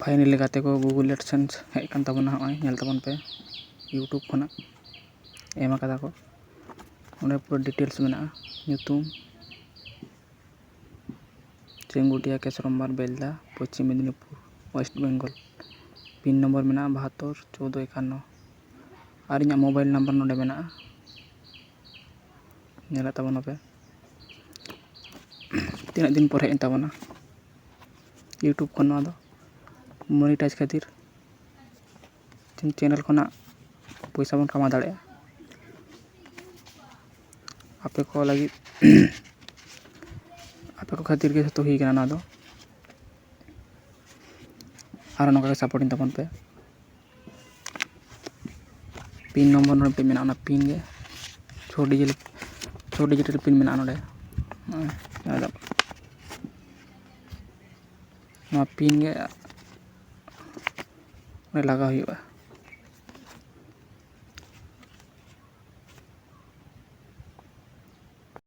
finally गाते को Google AdSense hedge कान ताबोना हॉय nail ताबोन पे यूट्यूब खना एम आकादा को उन्हें पूरा डिटेल्स में ᱧᱩᱛᱩᱢ Chengutia Kesarambar Belda Paschim Medinipur west Bengal pin number में 72 14 51 और इन मोबाइल नंबर नोडे में नेला ताबोना पे तीन दिन पर हेज ताबोना यूट्यूब खन दो मोनेटाइज खातिर चैनल खना पैसा बन कमा दाड़े आपे को लगी आपे को खातिर के तो ही करना दो और नोका सपोर्टिंग ताबोन पे पिन नंबर नोडे पे मेना पिन के 6 डिजिट पिन मेना नोडे पिन के लगा हुआ